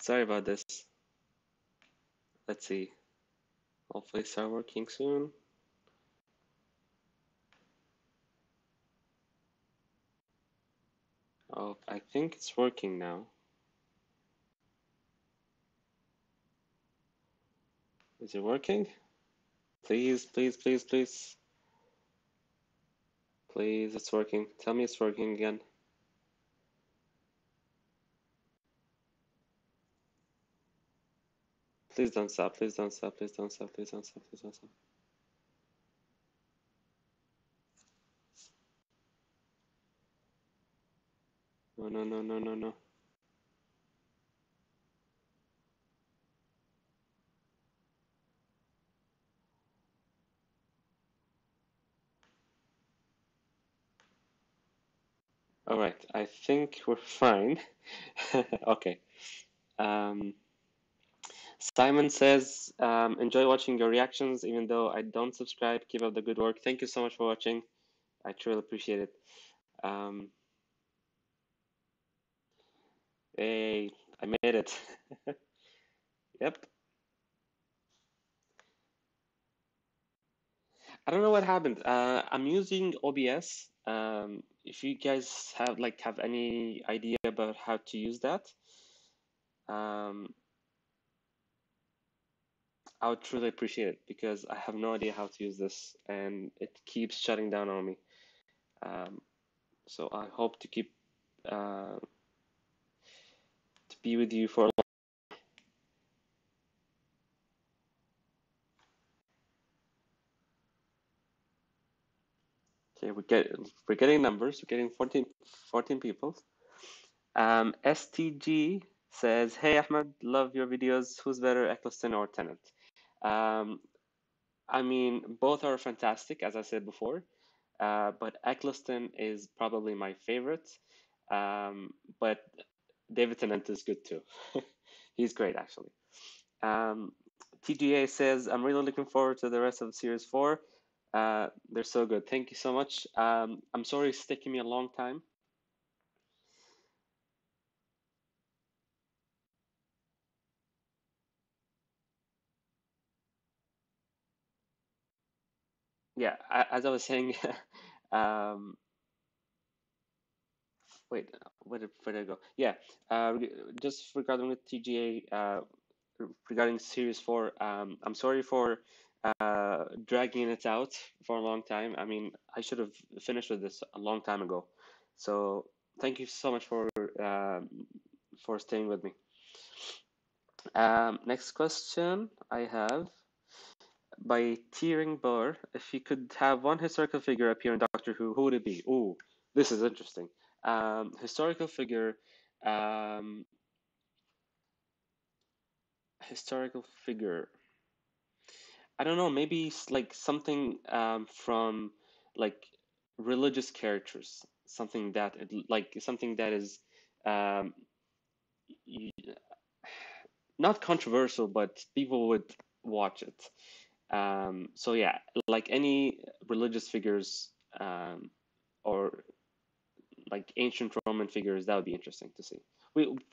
Sorry about this. Let's see. Hopefully start working soon. Oh, I think it's working now. Is it working? Please, please, please, please. Please, it's working. Tell me it's working again. Please don't stop. Please don't stop. Please don't stop. Please don't stop. Please don't stop. No, no, no, no, no, no. All right, I think we're fine. Okay. Um, Simon says, enjoy watching your reactions, even though I don't subscribe. Keep up the good work. Thank you so much for watching. I truly appreciate it. Hey, I made it. Yep. I don't know what happened. I'm using OBS. If you guys have any idea about how to use that, um, I would truly appreciate it because I have no idea how to use this and it keeps shutting down on me. So I hope to keep to be with you for a long. Okay, we're getting numbers. We're getting 14 people. STG says, "Hey Ahmed, love your videos. Who's better, Eccleston or Tennant?" Um, I mean, both are fantastic, as I said before, but Eccleston is probably my favorite. But David Tennant is good too. He's great, actually. TGA says, I'm really looking forward to the rest of Series 4. They're so good. Thank you so much. I'm sorry it's taking me a long time. Yeah, as I was saying, um, wait, where did I go? Yeah, just regarding with TGA, regarding Series 4, I'm sorry for dragging it out for a long time. I mean, I should have finished with this a long time ago. So thank you so much for staying with me. Next question I have by Tearing Burr. If you could have one historical figure appear in Doctor who would it be? Ooh, this is interesting. Historical figure. Um, historical figure. I don't know, maybe like something from like religious characters, something that is um, not controversial, but people would watch it. So yeah, like any religious figures or like ancient Roman figures, that would be interesting to see.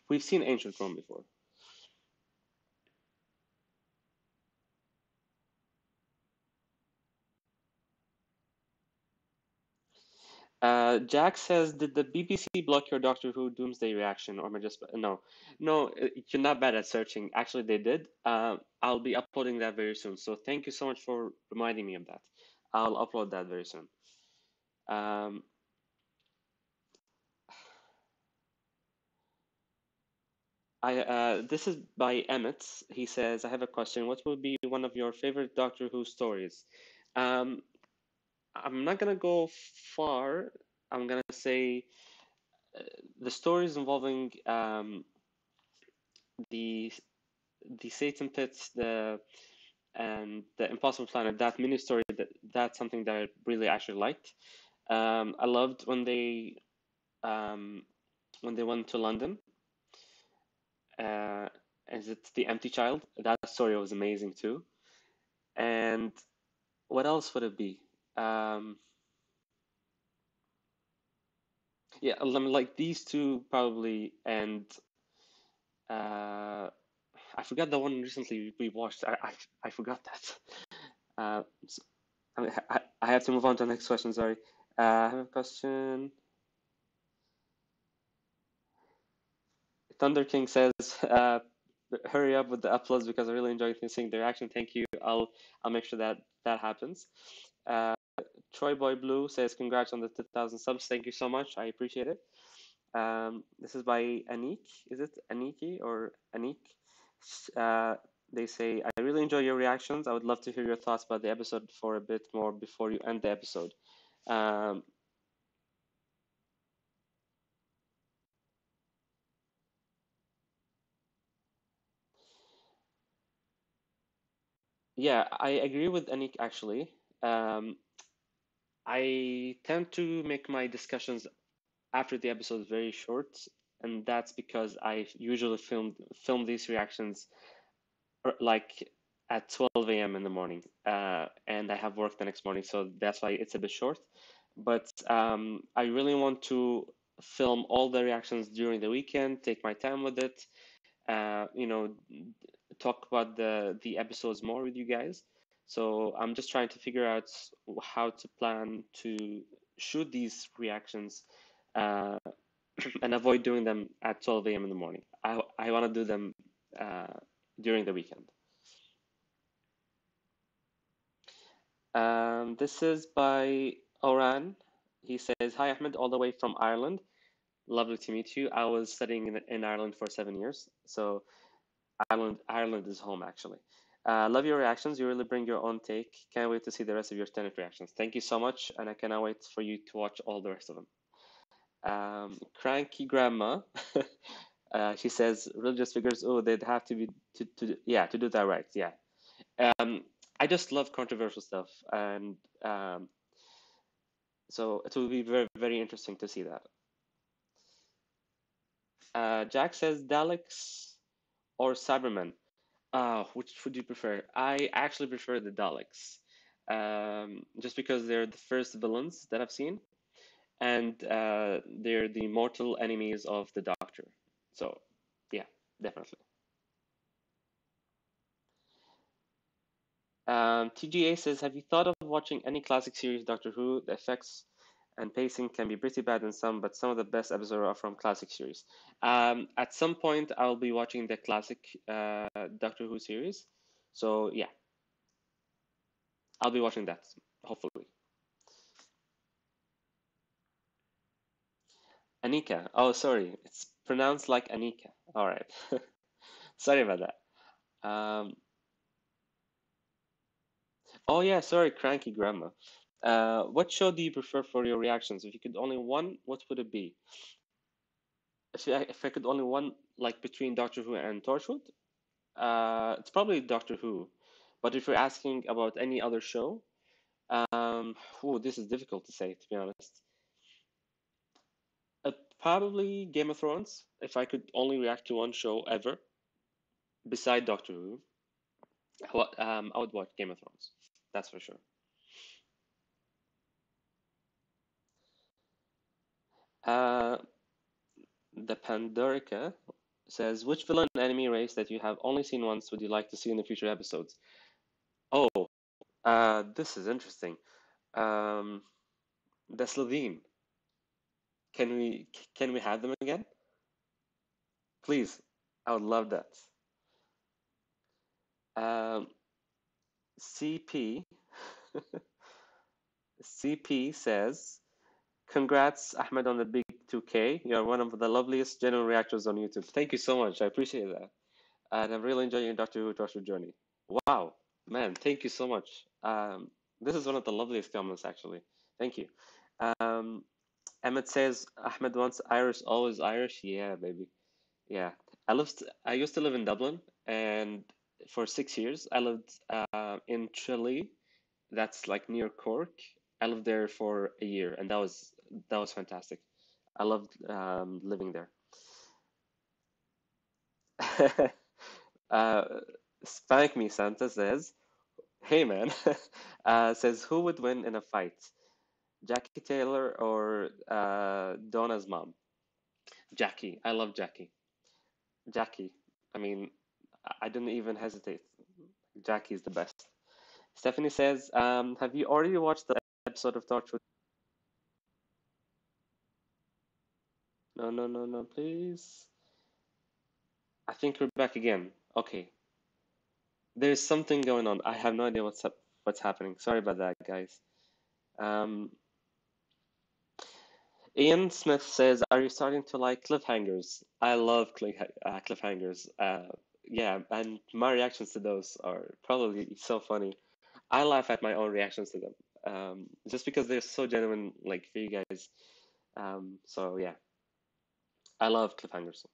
We've seen ancient Rome before. Jack says, "Did the BBC block your Doctor Who Doomsday reaction, or am I just no, no? You're not bad at searching. Actually, they did. I'll be uploading that very soon. So thank you so much for reminding me of that. I'll upload that very soon. Um, this is by Emmett. He says, "I have a question. What would be one of your favorite Doctor Who stories?" Um, I'm not gonna go far. I'm gonna say the stories involving the the Satan pits, the Impossible Planet, that mini story, that's something that I really actually liked. I loved um, when they went to London. Uh, is it The Empty Child? That story was amazing too. And what else would it be? Um, yeah, like these two probably, and I forgot the one recently we watched. I forgot that. So, I have to move on to the next question. Sorry. I have a question. Thunder King says, "Hurry up with the uploads because I really enjoy seeing the reaction. Thank you. I'll make sure that that happens." Uh, Troy Boy Blue says, "Congrats on the 2,000 subs. Thank you so much. I appreciate it." This is by Anik. Is it Aniki or Anik? Uh, they say, "I really enjoy your reactions. I would love to hear your thoughts about the episode for a bit more before you end the episode." Um, yeah, I agree with Anik actually. I tend to make my discussions after the episode is very short, and that's because I usually film these reactions like at 12 a.m. in the morning, and I have work the next morning, so that's why it's a bit short. But I really want to film all the reactions during the weekend, take my time with it, you know, talk about the episodes more with you guys. So I'm just trying to figure out how to plan to shoot these reactions uh, and avoid doing them at 12 a.m. in the morning. I want to do them uh, during the weekend. This is by Oran. He says, "Hi Ahmed, all the way from Ireland. Lovely to meet you. I was studying in Ireland for 7 years, so Ireland is home actually. Love your reactions. You really bring your own take. Can't wait to see the rest of your stand-up reactions. Thank you so much, and I cannot wait for you to watch all the rest of them." Cranky Grandma, she says, "Religious figures. Oh, they'd have to be to do that right. Yeah. Um, I just love controversial stuff, and so it will be very very interesting to see that." Jack says, "Daleks or Cybermen? Which would you prefer?" I actually prefer the Daleks, just because they're the first villains that I've seen, and they're the mortal enemies of the Doctor. So, yeah, definitely. TGA says, "Have you thought of watching any classic series, Doctor Who? The effects and pacing can be pretty bad in some, but some of the best episodes are from classic series." At some point, I'll be watching the classic Doctor Who series. So, yeah, I'll be watching that, hopefully. Anika. Oh, sorry. It's pronounced like Anika. All right. Sorry about that. Oh, yeah, sorry, cranky grandma. What show do you prefer for your reactions? If you could only one, what would it be? If I could only one, like between Doctor Who and Torchwood, it's probably Doctor Who. But if you're asking about any other show, this is difficult to say, to be honest. Probably Game of Thrones. If I could only react to one show ever, beside Doctor Who, I would watch Game of Thrones. That's for sure. Uh, the Pandorica says, "Which villain enemy race that you have only seen once would you like to see in the future episodes?" Oh, this is interesting. Um, the Slovene. Can we have them again? Please. I would love that. Um, CP CP says, "Congrats, Ahmed, on the big 2K. You're one of the loveliest genuine reactors on YouTube." Thank you so much. I appreciate that. And I'm really enjoying your Doctor Who Torture journey. Wow, man, thank you so much. This is one of the loveliest comments, actually. Thank you. Um, Emmett says, "Ahmed once Irish, always Irish." Yeah, baby. Yeah. I used to live in Dublin, and for 6 years, I lived in Tralee. That's like near Cork. I lived there for a year, and that was fantastic. I loved living there. uh, Spank Me Santa says, "Hey man," says, "Who would win in a fight, Jackie Taylor or Donna's mom?" Jackie. I love Jackie. Jackie. I mean, I didn't even hesitate. Jackie's the best. Stephanie says, have you already watched the episode of Torchwood? No, no, no, no, please. I think we're back again. Okay. There's something going on. I have no idea what's happening. Sorry about that, guys. Um, Ian Smith says, "Are you starting to like cliffhangers?" I love cliffhangers. Yeah, and my reactions to those are probably so funny. I laugh at my own reactions to them, just because they're so genuine, like for you guys. So yeah, I love cliffhangers.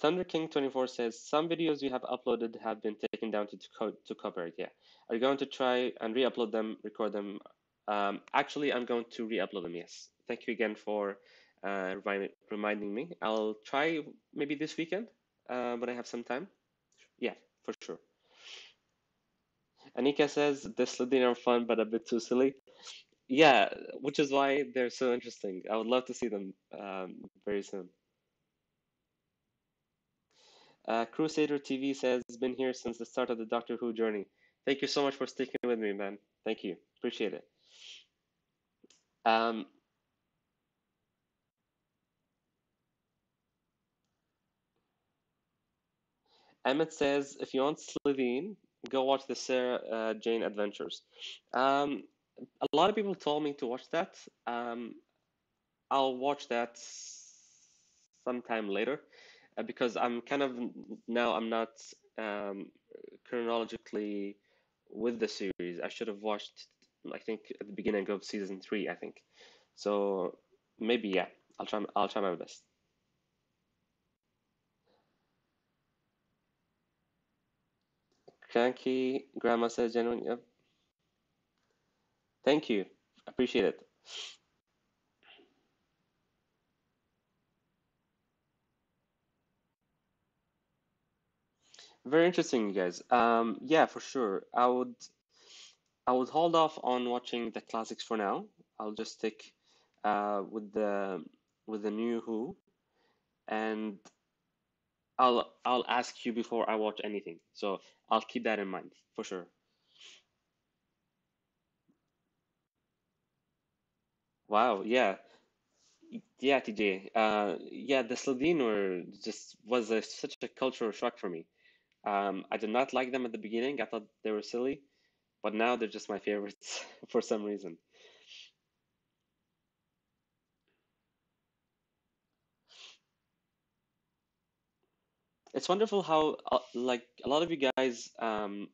Thunder King 24 says some videos you have uploaded have been taken down to copyright. Yeah, are you going to try and re-upload them, record them? Actually, I'm going to re-upload them. Yes. Thank you again for reminding me. I'll try maybe this weekend when I have some time. Yeah, for sure. Anika says this Sliding are fun but a bit too silly. Yeah, which is why they're so interesting. I would love to see them very soon. Crusader TV says, been here since the start of the Doctor Who journey. Thank you so much for sticking with me, man. Thank you. Appreciate it. Um, Emmett says, if you want Slitheen, go watch the Sarah Jane Adventures. Um, a lot of people told me to watch that. I'll watch that sometime later because I'm kind of now I'm not um, chronologically with the series. I should have watched, I think, at the beginning of season three, I think. So maybe yeah, I'll try my best. Cranky Grandma says genuine. Yep. Thank you. Appreciate it. Very interesting, you guys. Yeah, for sure. I would hold off on watching the classics for now. I'll just stick with the new Who, and I'll ask you before I watch anything. So I'll keep that in mind for sure. Wow, yeah, yeah, TJ. Yeah, the Slovene were just was such a cultural shock for me. I did not like them at the beginning. I thought they were silly, but now they're just my favorites for some reason. It's wonderful how like a lot of you guys have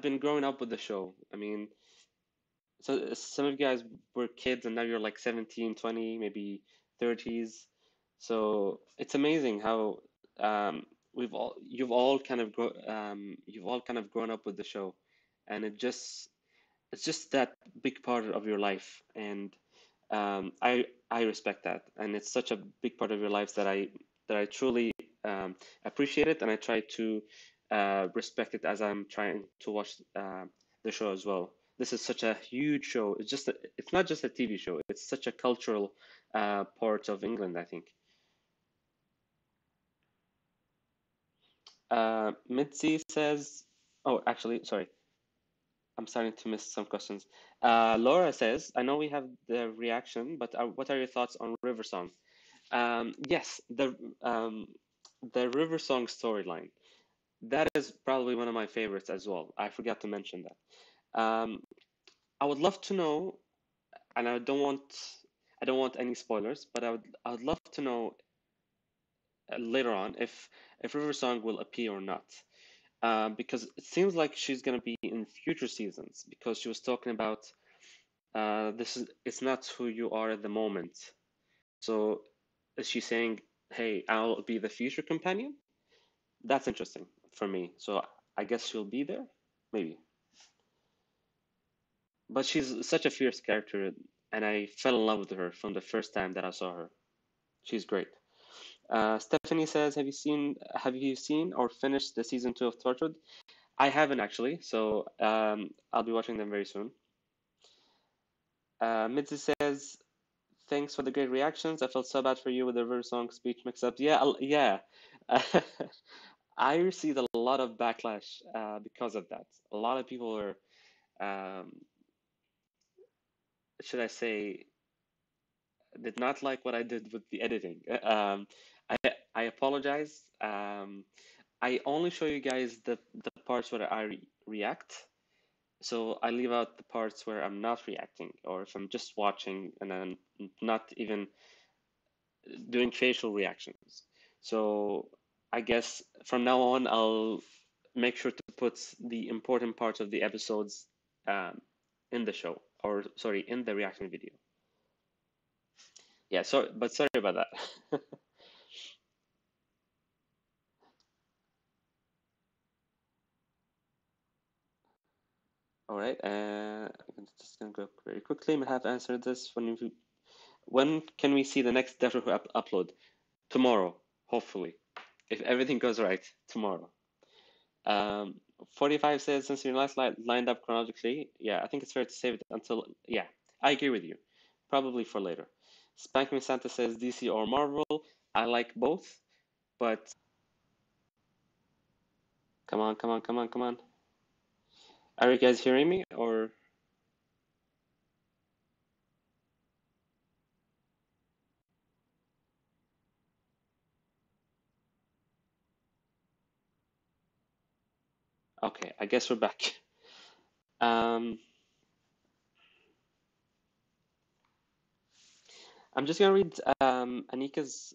been growing up with the show. I mean, so some of you guys were kids and now you're like 17, 20, maybe 30s. So it's amazing how you've all kind of grown up with the show, and it's just that big part of your life, and I respect that, and it's such a big part of your lives that I truly appreciate it, and I try to respect it as I'm trying to watch the show as well. This is such a huge show. It's not just a TV show. It's such a cultural part of England, I think. Mitzi says, oh, actually, sorry, I'm starting to miss some questions. Laura says, I know we have the reaction, but what are your thoughts on River Song? Yes, the River Song storyline. That is probably one of my favorites as well. I forgot to mention that. I would love to know, and I don't want any spoilers, but I would love to know later on if River Song will appear or not. Because it seems like she's gonna be in future seasons because she was talking about this is it's not who you are at the moment. So is she saying, "Hey, I'll be the future companion"? That's interesting for me. So I guess she'll be there, maybe. But she's such a fierce character, and I fell in love with her from the first time that I saw her. She's great. Stephanie says, "Have you seen or finished the season two of Torchwood?" I haven't actually, so I'll be watching them very soon. Mitzi says, thanks for the great reactions. I felt so bad for you with the very song speech mix-ups. Yeah, yeah. I received a lot of backlash because of that. A lot of people are, um, should I say, did not like what I did with the editing. I apologize. I only show you guys the parts where I react. So I leave out the parts where I'm not reacting, or if I'm just watching and then not even doing facial reactions. So I guess from now on, I'll make sure to put the important parts of the episodes um, in the show, or sorry, in the reaction video. Yeah, sorry about that. All right, I'm just gonna go very quickly. I have answered this. When can we see the next Doctor Who upload? Tomorrow, hopefully, if everything goes right. Tomorrow. 45 says since you're last lined up chronologically, yeah, I think it's fair to save it until, yeah, I agree with you. Probably for later. Spank Me Santa says DC or Marvel. I like both, but come on, come on, come on, come on. Are you guys hearing me or? Okay, I guess we're back. Um, I'm just gonna read Anika's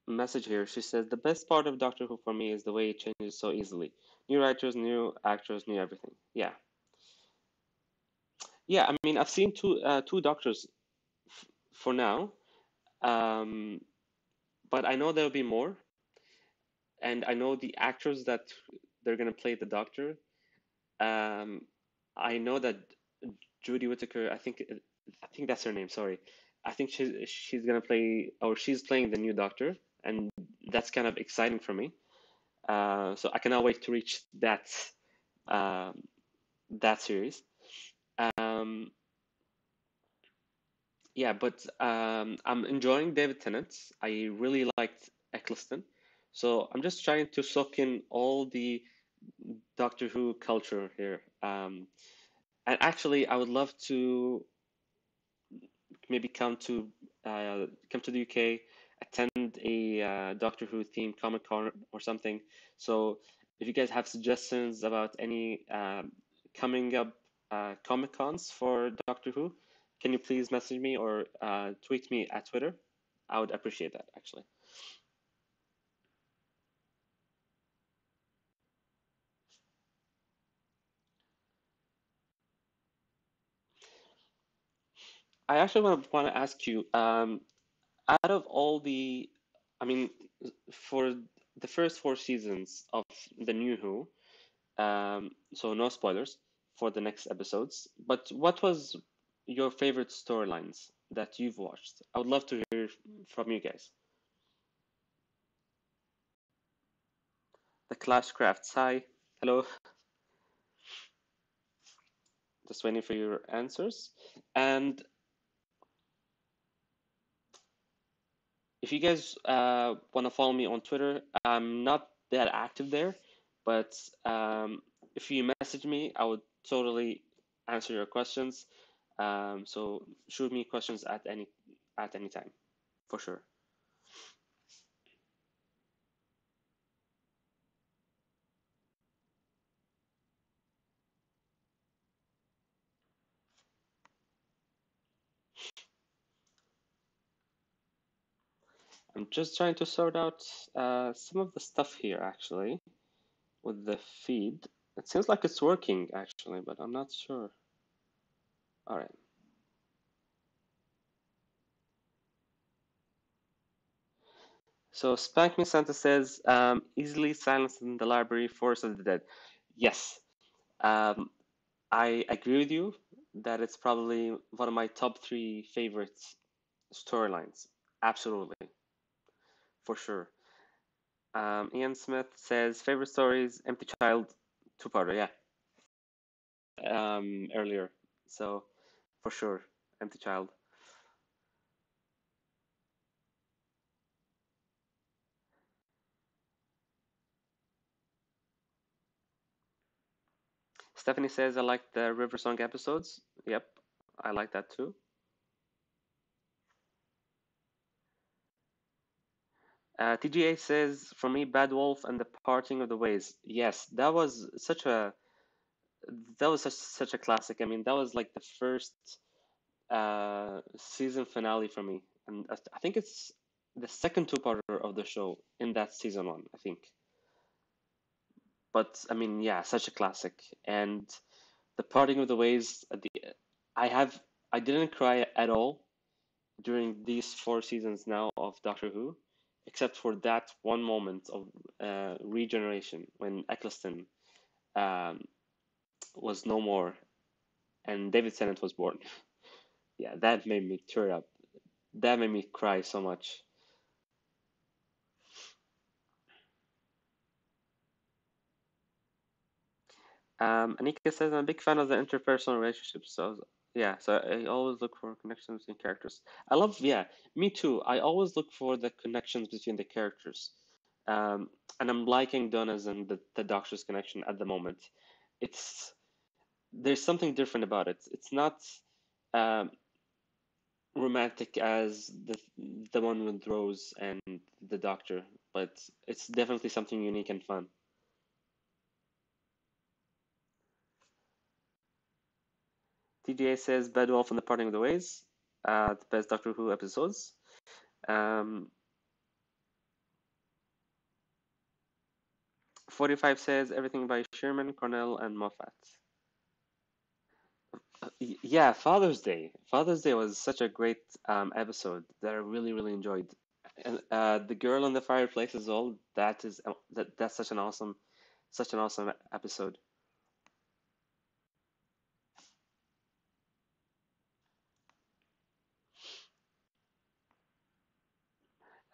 message here. She says the best part of Doctor Who for me is the way it changes so easily. New writers, new actors, new everything. Yeah, yeah. I mean, I've seen two Doctors for now, um, but I know there'll be more, and I know the actors that they're gonna play the Doctor. Um, I know that Judy Whittaker. I think that's her name. Sorry, I think she's gonna play, or she's playing the new Doctor, and that's kind of exciting for me. So I cannot wait to reach um, that series. Um, yeah, but I'm enjoying David Tennant. I really liked Eccleston, so I'm just trying to soak in all the Doctor Who culture here. And actually, I would love to maybe come to the UK, attend a Doctor Who themed Comic Con or something. So if you guys have suggestions about any coming up Comic Cons for Doctor Who, can you please message me or tweet me at Twitter? I would appreciate that actually. I actually want to ask you, out of all I mean, for the first four seasons of the New Who, so no spoilers for the next episodes. But what was your favorite storylines that you've watched? I would love to hear from you guys. The Clash Crafts. Hi. Hello. Just waiting for your answers. And if you guys want to follow me on Twitter, I'm not that active there, but if you message me, I would totally answer your questions. So shoot me questions at any time, for sure. I'm just trying to sort out some of the stuff here actually with the feed. It seems like it's working actually, but I'm not sure. All right. So Spank Me Santa says easily silenced in the library, Force of the Dead. Yes, um, I agree with you that it's probably one of my top three favorite storylines. Absolutely, for sure. Ian Smith says favorite stories, Empty Child, two-parter. Yeah, earlier. So for sure, Empty Child. Stephanie says, I like the River Song episodes. Yep, I like that too. TGA says, for me, Bad Wolf and the Parting of the Ways. Yes, that was such a classic. I mean, that was like the first season finale for me, and I think it's the second two-parter of the show in that season one, I think. But I mean, yeah, such a classic. And the Parting of the Ways. I have I didn't cry at all during these four seasons now of Doctor Who, except for that one moment of regeneration when Eccleston um, was no more and David Tennant was born. Yeah, that made me tear up. That made me cry so much. Anika says, I'm a big fan of the interpersonal relationships. So, yeah, so I always look for connections between characters. Yeah, me too. I always look for the connections between the characters. Um, and I'm liking Donna's and the Doctor's connection at the moment. It's There's something different about it. It's not um, romantic as the one with Rose and the Doctor, but it's definitely something unique and fun. TGA says Bad Wolf and the Parting of the Ways, the best Doctor Who episodes. Um, 45 says everything by Sherman, Cornell, and Moffat. Yeah, Father's Day. Father's Day was such a great episode that I really, really enjoyed. And the girl in the fireplace as well. That's such an awesome episode.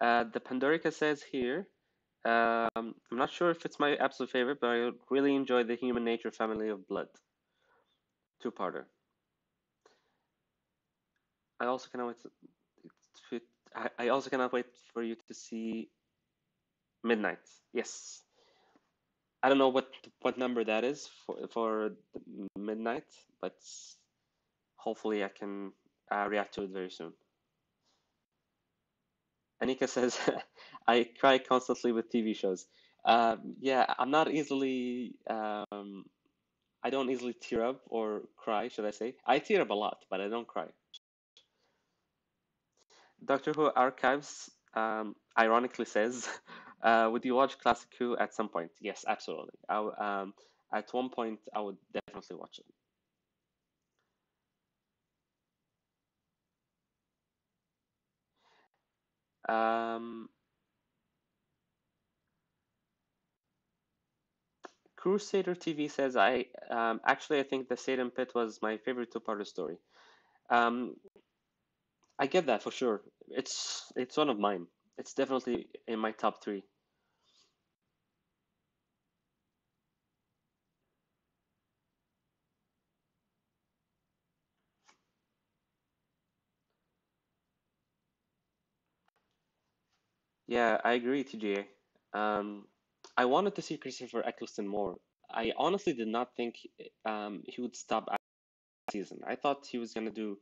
The Pandorica says here, I'm not sure if it's my absolute favorite, but I really enjoyed the Human Nature Family of Blood two-parter. I also cannot wait I also cannot wait for you to see Midnight. Yes. I don't know what number that is for Midnight, but hopefully I can react to it very soon. Anika says, I cry constantly with TV shows. Yeah, I'm not easily, I don't easily tear up or cry, should I say. I tear up a lot, but I don't cry. Doctor Who Archives ironically says, would you watch Classic Who at some point? Yes, absolutely. At one point, I would definitely watch it. Um, Crusader TV says, I think the Satan Pit was my favorite two-parter story. Um, I get that for sure. It's one of mine. It's definitely in my top three. Yeah, I agree, TJ. I wanted to see Christopher Eccleston more. I honestly did not think he would stop after the season. I thought he was gonna do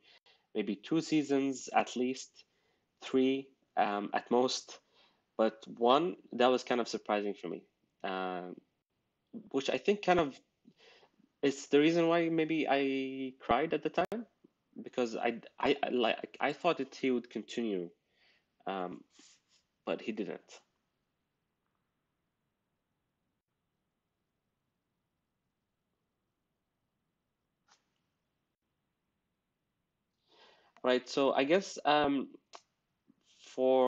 maybe two seasons at least, three at most, but one that was kind of surprising for me, um, which I think kind of is the reason why maybe I cried at the time because I thought that he would continue, um, but he didn't. Right, so I guess for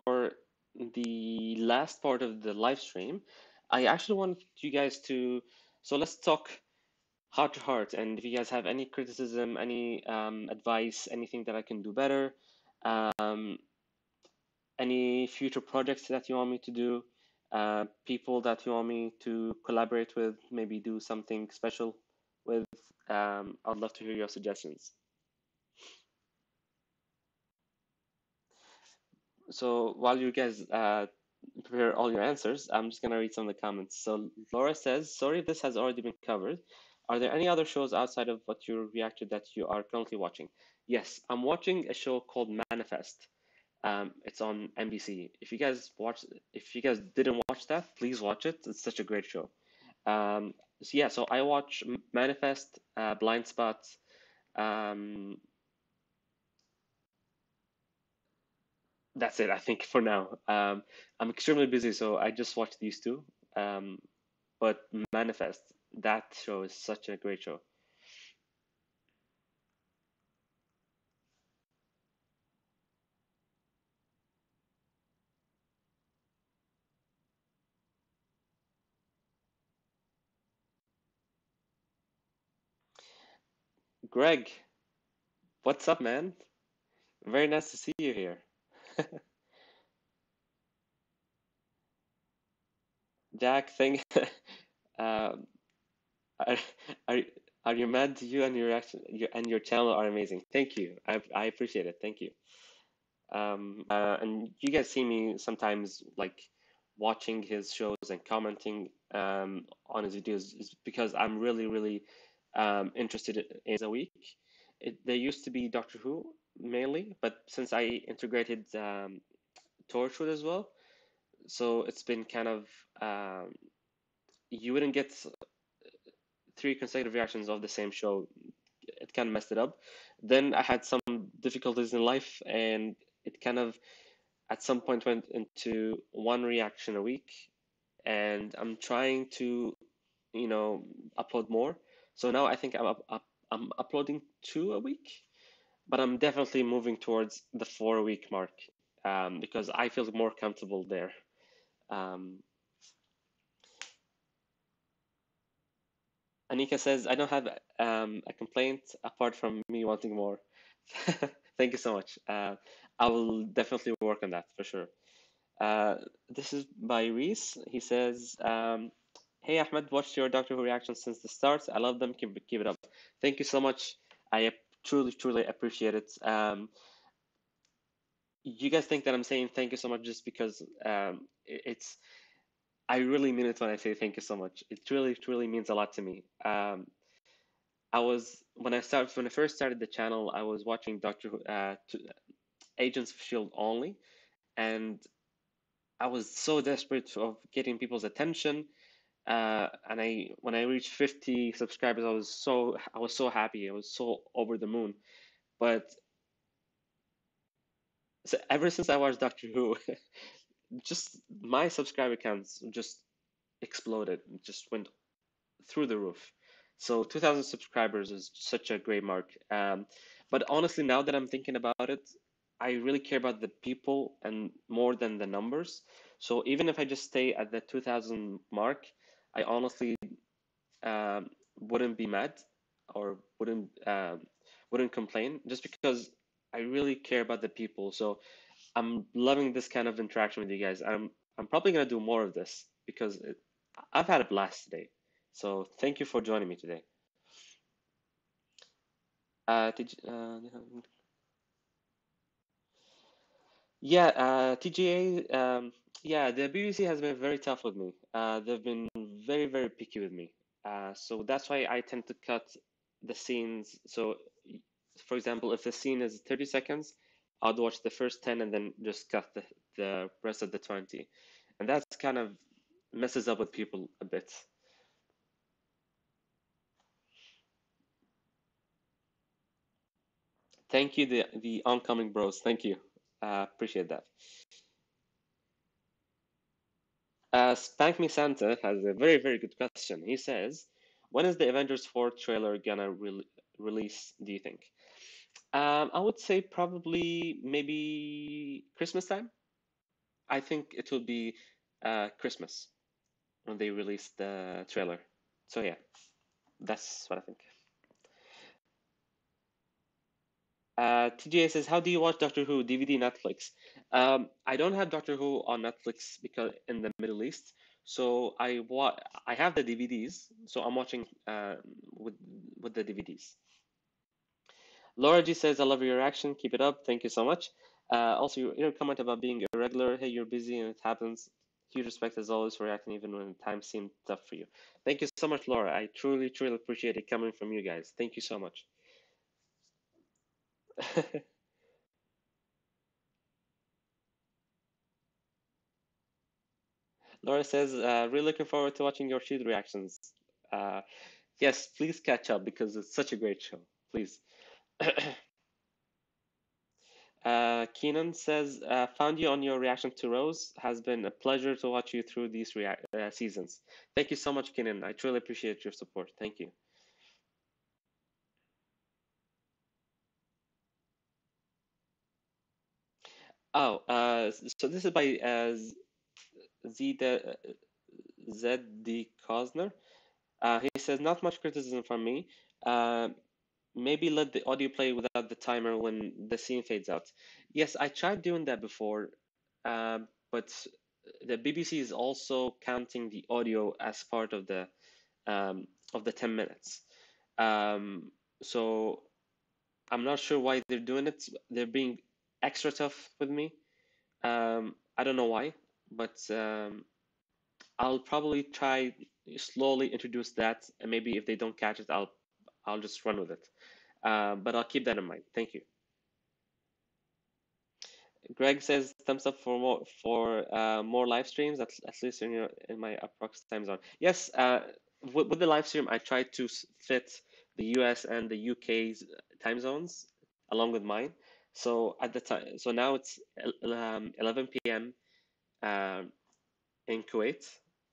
the last part of the live stream, I actually want you guys to, so let's talk heart to heart. And if you guys have any criticism, any advice, anything that I can do better, um, any future projects that you want me to do, people that you want me to collaborate with, maybe do something special with, I'd love to hear your suggestions. So while you guys prepare all your answers, I'm just gonna read some of the comments. So Laura says, sorry if this has already been covered. Are there any other shows outside of what you reacted that you are currently watching? Yes, I'm watching a show called Manifest. It's on NBC. If you guys didn't watch that, please watch it. It's such a great show. So yeah, so I watch Manifest, Blind Spots. Um, that's it, I think, for now. I'm extremely busy, so I just watch these two. Um, but Manifest, that show is such a great show. Greg, what's up, man? Very nice to see you here. Jack, thank. um, are, are are you mad? You and your channel are amazing. Thank you. I appreciate it. Thank you. And you guys see me sometimes like watching his shows and commenting on his videos is because I'm really interested in a week. There used to be Doctor Who mainly, but since I integrated Torchwood as well, so it's been kind of you wouldn't get three consecutive reactions of the same show. It kind of messed it up. Then I had some difficulties in life, and it kind of at some point went into one reaction a week. And I'm trying to, upload more. So now I think I'm uploading two a week, but I'm definitely moving towards the 4 week mark because I feel more comfortable there. Um, Anika says, I don't have a complaint apart from me wanting more. Thank you so much. I will definitely work on that for sure. This is by Reese. He says, Hey Ahmed, watched your Doctor Who reactions since the start. I love them. Keep it up. Thank you so much. I truly appreciate it. You guys think that I'm saying thank you so much just because it's, I really mean it when I say thank you so much. It truly means a lot to me. When I first started the channel, I was watching Doctor Who, Agents of Shield only, and I was so desperate of getting people's attention. And when I reached 50 subscribers, I was so happy. I was so over the moon. But so ever since I watched Doctor Who, just my subscriber counts just exploded, just went through the roof. So 2,000 subscribers is such a great mark. But honestly, now that I'm thinking about it, I really care about the people and more than the numbers. So even if I just stay at the 2,000 mark, I honestly wouldn't be mad or wouldn't complain just because I really care about the people. So I'm loving this kind of interaction with you guys. I'm probably gonna do more of this because I've had a blast today. So thank you for joining me today. Did you, yeah, TGA. Yeah, the BBC has been very tough with me. They've been very picky with me. So that's why I tend to cut the scenes. So, for example, if the scene is 30 seconds, I'd watch the first 10 and then just cut the rest of the 20. And that's kind of messes up with people a bit. Thank you, the oncoming bros. Thank you. Appreciate that. Spank Me Santa has a very good question. He says, when is the Avengers 4 trailer gonna release, do you think? I would say probably maybe Christmas time. I think it will be Christmas when they release the trailer. So yeah, that's what I think. TJ says, how do you watch Doctor Who? DVD, Netflix. I don't have Doctor Who on Netflix because in the Middle East, so I have the DVDs, so I'm watching with the DVDs. Laura G says, I love your reaction. Keep it up. Thank you so much. Also, your comment about being irregular. Hey, you're busy and it happens. Huge respect as always for reacting even when times seem tough for you. Thank you so much, Laura. I truly, truly appreciate it coming from you guys. Thank you so much. Laura says, really looking forward to watching your shoot reactions. Uh, yes, please catch up because it's such a great show. Please. Keenan says, found you on your reaction to Rose. Has been a pleasure to watch you through these seasons. Thank you so much, Keenan. I truly appreciate your support. Thank you. Oh, so this is by Z.D. Cosner. He says, not much criticism from me. Uh, maybe let the audio play without the timer when the scene fades out. Yes, I tried doing that before, but the BBC is also counting the audio as part of the 10 minutes. Um, so I'm not sure why they're doing it. They're being extra tough with me. I don't know why, but I'll probably try slowly introduce that, and maybe if they don't catch it, I'll just run with it. But I'll keep that in mind. Thank you. Greg says thumbs up for more live streams. At least in my approx time zone. Yes, with the live stream, I tried to fit the US and the UK's time zones along with mine. So at the time, so now it's 11 p.m. Um, in Kuwait.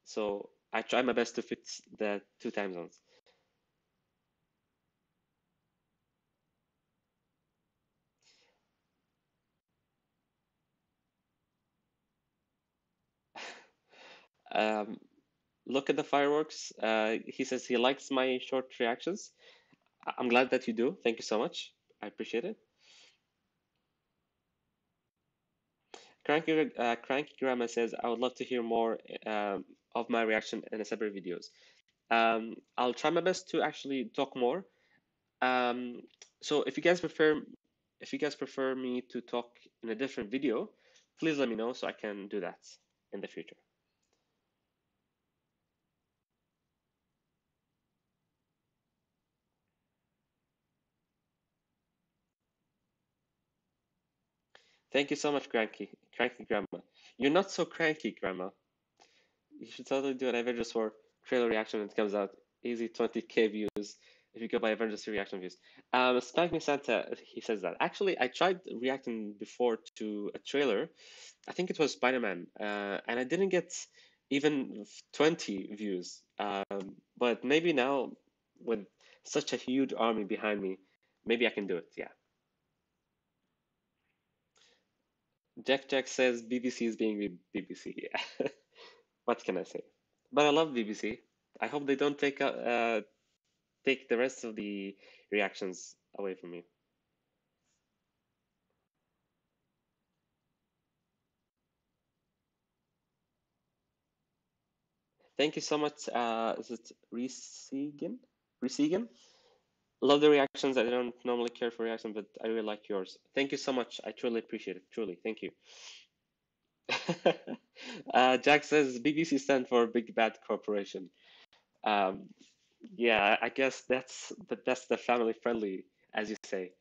So I try my best to fit the two time zones. Um, look at the fireworks. He says he likes my short reactions. I'm glad that you do. Thank you so much. I appreciate it. Cranky Grandma says, I would love to hear more of my reaction in a separate videos. I'll try my best to actually talk more. Um, so if you guys prefer me to talk in a different video, please let me know so I can do that in the future. Thank you so much, Cranky Grandma. You're not so cranky, Grandma. You should totally do an Avengers 4 trailer reaction when it comes out. Easy 20K views if you go by Avengers 3 reaction views. Spank Me Santa, he says that. Actually, I tried reacting before to a trailer. I think it was Spider-Man, and I didn't get even 20 views. But maybe now, with such a huge army behind me, maybe I can do it. Yeah. Jack says BBC is being BBC. Yeah. What can I say? But I love BBC. I hope they don't take the rest of the reactions away from me. Thank you so much. Is it Reese Egan? Reese Egan? Love the reactions. I don't normally care for reactions, but I really like yours. Thank you so much. I truly appreciate it. Truly. Thank you. Jack says BBC stand for Big Bad Corporation. Um, yeah, I guess that's the family friendly, as you say.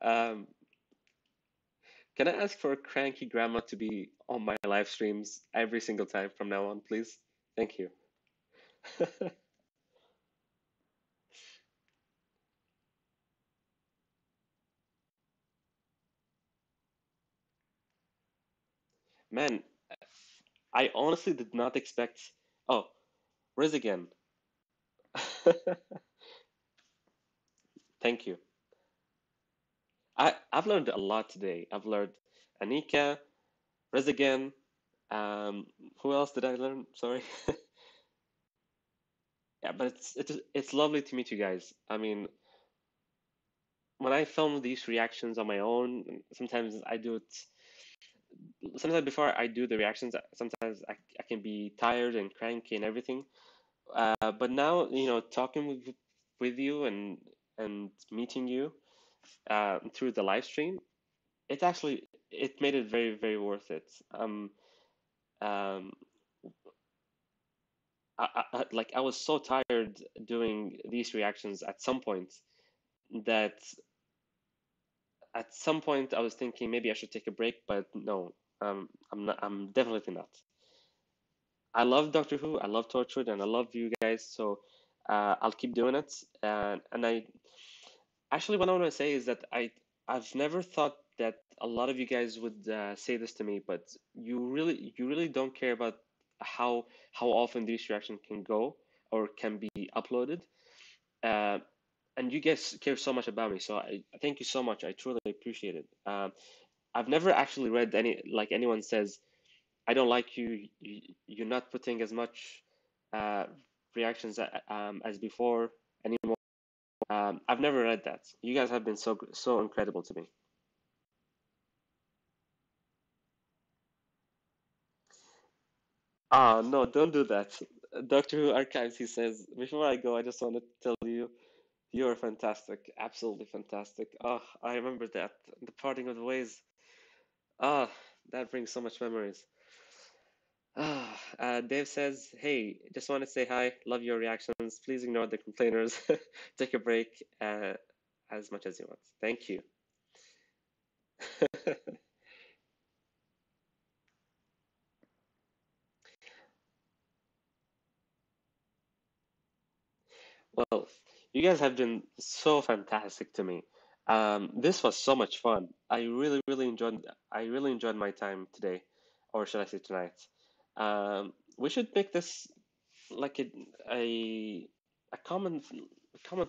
Um, can I ask for a cranky grandma to be on my live streams every single time from now on, please? Thank you. Man, I honestly did not expect. Oh, Riz again. Thank you. I've learned a lot today. I've learned Anika, Riz again. Who else did I learn? Sorry. Yeah, but it's lovely to meet you guys. I mean, when I film these reactions on my own, sometimes I do it. Sometimes before I do the reactions, sometimes I can be tired and cranky and everything. But now, talking with you and meeting you through the live stream, it actually it made it very, very worth it. Um, like I was so tired doing these reactions that at some point I was thinking maybe I should take a break, but no, I'm not. I'm definitely not. I love Doctor Who. I love Torchwood, and I love you guys. So I'll keep doing it. And I actually what I want to say is that I've never thought that a lot of you guys would say this to me, but you really don't care about how often this reaction can go or can be uploaded. Uh, and you guys care so much about me, so I thank you so much. I truly appreciate it. I've never actually read anyone says I don't like you. You're not putting as much uh, reactions as before anymore. I've never read that. You guys have been so incredible to me. Ah, no, don't do that. Doctor Who Archives, he says, before I go, I just want to tell you, you're fantastic, absolutely fantastic. Oh, I remember that, the parting of the ways. Ah, that brings so much memories. Dave says, hey, just want to say hi, love your reactions. Please ignore the complainers. Take a break as much as you want. Thank you. Well, you guys have been so fantastic to me. This was so much fun. I really enjoyed my time today, or should I say tonight. We should make this like a common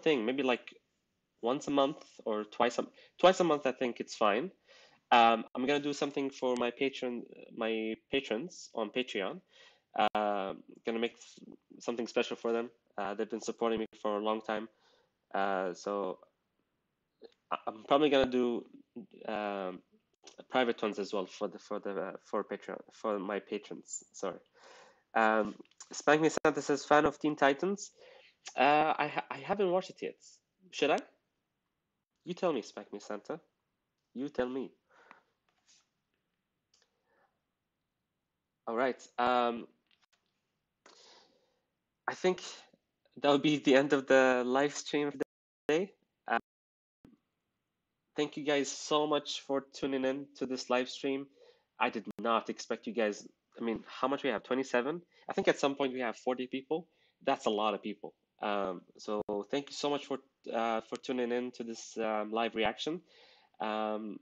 thing, maybe like once a month or twice a month. I think it's fine. I'm gonna do something for my patrons on Patreon. Gonna make something special for them. They've been supporting me for a long time, so I'm probably gonna do um, private ones as well for Patreon for my patrons. Sorry. Um, Spank Me Santa says fan of Teen Titans. I haven't watched it yet. Should I? You tell me, Spank Me Santa. You tell me. All right. I think that would be the end of the live stream for today. Thank you guys so much for tuning in to this live stream. I did not expect you guys. I mean, how much we have? 27? I think at some point we have 40 people. That's a lot of people. So thank you so much for tuning in to this live reaction. Um,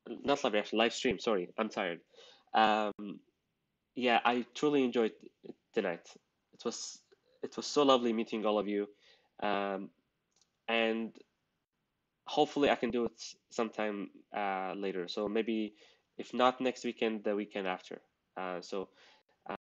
Not live reaction, live stream. Sorry, I'm tired. Um, yeah, I truly enjoyed it tonight. It was it was so lovely meeting all of you. Um, and hopefully I can do it sometime later. So maybe if not next weekend, the weekend after. So